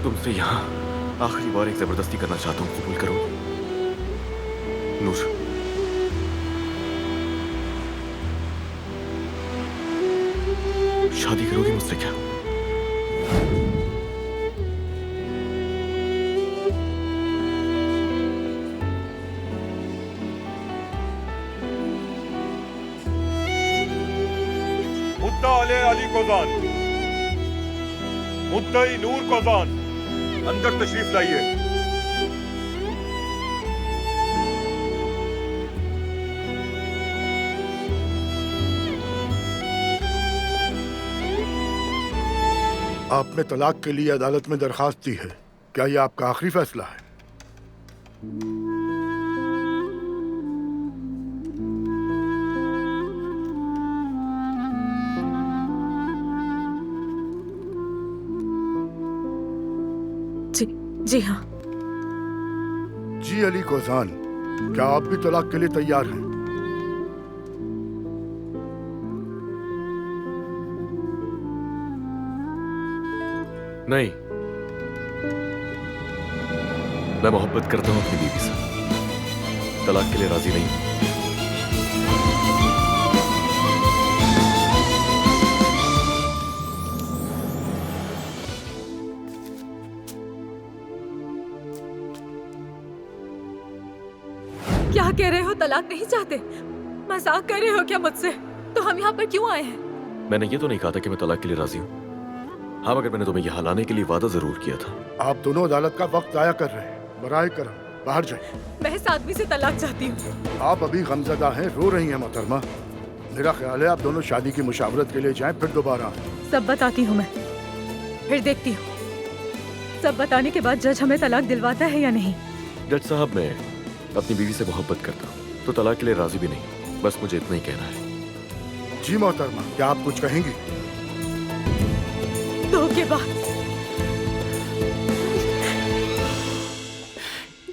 तुमसे यहाँ आखिरी बार एक जबरदस्ती करना चाहता हूँ, कबूल करो। नूर, शादी करोगी मुझसे क्या? मुद्दा अली कोजान, मुद्दई नूर कोजान, अंदर तशरीफ लाइए। आपने तलाक के लिए अदालत में दरखास्त दी है, क्या यह आपका आखिरी फैसला है? जी हाँ। जी अली कोजान, क्या आप भी तलाक के लिए तैयार हैं? नहीं, मैं मोहब्बत करता हूं अपनी बीवी से, तलाक के लिए राजी नहीं हूं। क्या कह रहे हो? तलाक नहीं चाहते? मजाक कर रहे हो क्या मुझसे? तो हम यहाँ पर क्यों आए हैं? मैंने ये तो नहीं कहा था कि मैं तलाक के लिए राजी हूँ। हाँ, मगर मैंने तुम्हें यहाँ लाने के लिए वादा जरूर किया था। आप दोनों अदालत का वक्त जाया कर रहे हैं। बराए करम, बाहर जाइए। मैं इस आदमी से तलाक चाहती हूँ। आप अभी गमजदा हैं, रो रही हैं मोहतरमा। मेरा ख्याल है आप दोनों शादी की मुशावरत के लिए जाएं, फिर दोबारा आएं। सब बताती हूँ मैं, फिर देखती हूँ। सब बताने के बाद जज हमें तलाक दिलवाता है या नहीं। जज साहब, मैं अपनी बीवी से मोहब्बत करता हूँ, तो तलाक के लिए राजी भी नहीं। बस मुझे इतना ही कहना है। जी मोहतरमा, क्या आप कुछ कहेंगी?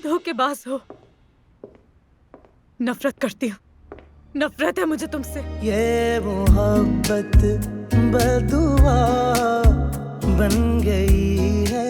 धोखेबाज हो। नफरत करती हूँ, नफरत है मुझे तुमसे। ये मोहब्बत बदुआ बन गई है